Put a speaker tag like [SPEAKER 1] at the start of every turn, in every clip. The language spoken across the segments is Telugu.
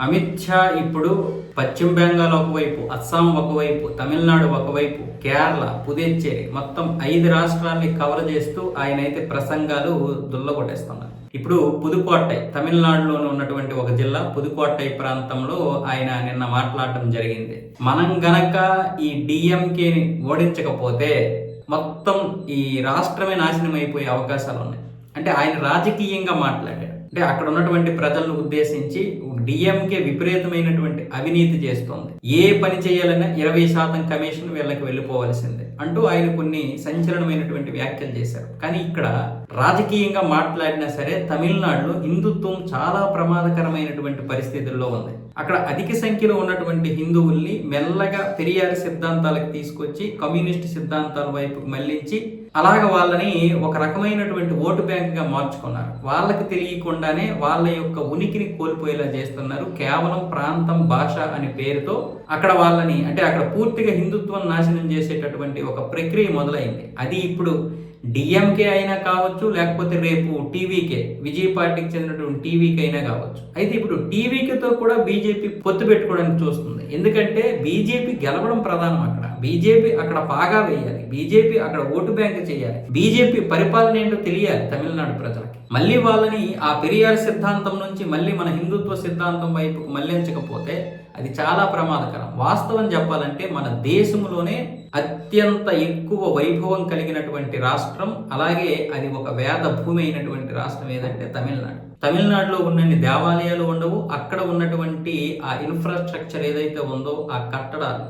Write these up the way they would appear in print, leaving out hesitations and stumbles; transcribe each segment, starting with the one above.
[SPEAKER 1] అమిత్ షా ఇప్పుడు పశ్చిమ బెంగాల్ ఒకవైపు, అస్సాం ఒకవైపు, తమిళనాడు ఒకవైపు, కేరళ, పుదుచ్చేరి మొత్తం 5 రాష్ట్రాల్ని కవర్ చేస్తూ ఆయన అయితే ప్రసంగాలు దుల్లగొట్టేస్తున్నారు. ఇప్పుడు పుదుకోట్టై, తమిళనాడులోనే ఉన్నటువంటి ఒక జిల్లా పుదుకోట్టై ప్రాంతంలో ఆయన నిన్న మాట్లాడటం జరిగింది. మనం గనక ఈ డిఎంకేని ఓడించకపోతే మొత్తం ఈ రాష్ట్రమే నాశనం అయిపోయే అవకాశాలు ఉన్నాయి. అంటే ఆయన రాజకీయంగా మాట్లాడాడు. అంటే అక్కడ ఉన్నటువంటి ప్రజలను ఉద్దేశించి డిఎంకే విపరీతమైనటువంటి అవినీతి చేస్తోంది, ఏ పని చేయాలన్నా 20% కమిషన్ వీళ్ళకి వెళ్ళిపోవలసిందే అంటూ ఆయన కొన్ని సంచలనమైనటువంటి వ్యాఖ్యలు చేశారు. కానీ ఇక్కడ రాజకీయంగా మాట్లాడినా సరే తమిళనాడులో హిందుత్వం చాలా ప్రమాదకరమైనటువంటి పరిస్థితుల్లో ఉంది. అక్కడ అధిక సంఖ్యలో ఉన్నటువంటి హిందువుల్ని మెల్లగా పెరియార్ సిద్ధాంతాలకు తీసుకొచ్చి కమ్యూనిస్ట్ సిద్ధాంతాల వైపుకు మళ్లించి అలాగ వాళ్ళని ఒక రకమైనటువంటి ఓటు బ్యాంకుగా మార్చుకున్నారు. వాళ్ళకి తెలియకుండానే వాళ్ళ యొక్క ఉనికిని కోల్పోయేలా చేస్తున్నారు. కేవలం ప్రాంతం, భాష అనే పేరుతో అక్కడ వాళ్ళని, అంటే అక్కడ పూర్తిగా హిందుత్వం నాశనం చేసేటటువంటి ఒక ప్రక్రియ మొదలైంది. అది ఇప్పుడు డిఎంకే అయినా కావచ్చు, లేకపోతే రేపు టీవీకే, విజయ్ పార్టీకి చెందినటువంటి టీవీకి అయినా కావచ్చు. అయితే ఇప్పుడు టీవీకేతో కూడా బీజేపీ పొత్తు పెట్టుకోవడానికి చూస్తుంది. ఎందుకంటే బీజేపీ గెలవడం ప్రధానం. అక్కడ బీజేపీ అక్కడ పాగా వేయాలి, బీజేపీ అక్కడ ఓటు బ్యాంక్ చేయాలి, బీజేపీ పరిపాలన ఏంటో తెలియాలి తమిళనాడు ప్రజలకి. మళ్ళీ వాళ్ళని ఆ పెరియార్ సిద్ధాంతం నుంచి మళ్ళీ మన హిందుత్వ సిద్ధాంతం వైపుకు మళ్లించకపోతే అది చాలా ప్రమాదకరం. వాస్తవం చెప్పాలంటే మన దేశంలోనే అత్యంత ఎక్కువ వైభవం కలిగినటువంటి రాష్ట్రం, అలాగే అది ఒక వేద భూమి అయినటువంటి రాష్ట్రం ఏదంటే తమిళనాడు. తమిళనాడులో ఉన్నన్ని దేవాలయాలు ఉండవు. అక్కడ ఉన్నటువంటి ఆ ఇన్ఫ్రాస్ట్రక్చర్ ఏదైతే ఉందో, ఆ కట్టడాలు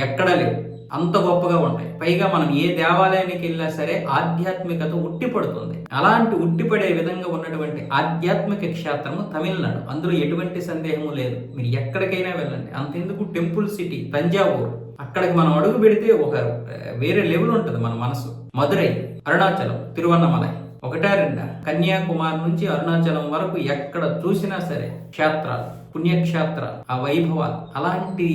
[SPEAKER 1] ఎక్కడా లేవు, అంత గొప్పగా ఉంటాయి. పైగా మనం ఏ దేవాలయానికి వెళ్ళినా సరే ఆధ్యాత్మికత ఉట్టిపడుతుంది. అలాంటి ఉట్టిపడే విధంగా ఉన్నటువంటి ఆధ్యాత్మిక క్షేత్రము తమిళనాడు. అందులో ఎటువంటి సందేహము లేదు. మీరు ఎక్కడికైనా వెళ్ళండి. అంతెందుకు టెంపుల్ సిటీ తంజావూరు, అక్కడికి మనం అడుగు పెడితే ఒక వేరే లెవెల్ ఉంటుంది మన మనసు. మదురై, అరుణాచలం, తిరువన్నమలై, ఒకటా రెండా, కన్యాకుమారి నుంచి అరుణాచలం వరకు ఎక్కడ చూసినా సరే క్షేత్రాలు, పుణ్యక్షేత్రాలు, ఆ వైభవాలు. అలాంటి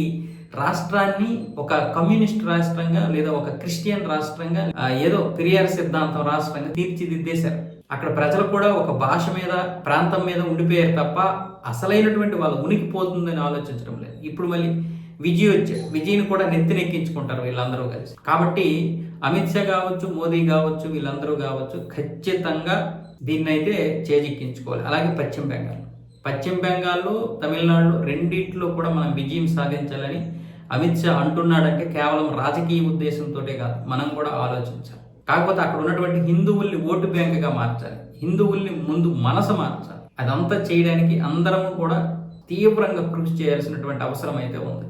[SPEAKER 1] రాష్ట్రాన్ని ఒక కమ్యూనిస్ట్ రాష్ట్రంగా లేదా ఒక క్రిస్టియన్ రాష్ట్రంగా, ఏదో పెరియార్ సిద్ధాంతం రాష్ట్రంగా తీర్చిదిద్దేశారు. అక్కడ ప్రజలు కూడా ఒక భాష మీద, ప్రాంతం మీద ఉండిపోయారు తప్ప అసలైనటువంటి వాళ్ళ ఉనికి పోతుందని ఆలోచించడం లేదు. ఇప్పుడు మళ్ళీ విజయ్ వచ్చాడు, విజయ్ని కూడా నెత్తినెక్కించుకుంటారు వీళ్ళందరూ కలిసి. కాబట్టి అమిత్ షా కావచ్చు, మోదీ కావచ్చు, వీళ్ళందరూ కావచ్చు ఖచ్చితంగా దీన్నైతే చేజిక్కించుకోవాలి. అలాగే పశ్చిమ బెంగాల్లో, తమిళనాడులో రెండిట్లో కూడా మనం విజయం సాధించాలని అమిత్ షా అంటున్నాడంటే కేవలం రాజకీయ ఉద్దేశంతో కాదు, మనం కూడా ఆలోచించాలి. కాకపోతే అక్కడ ఉన్నటువంటి హిందువుల్ని ఓటు బ్యాంకుగా మార్చాలి, హిందువుల్ని ముందు మనసు మార్చాలి. అదంతా చేయడానికి అందరం కూడా తీవ్రంగా కృషి చేయాల్సినటువంటి అవసరం అయితే ఉంది.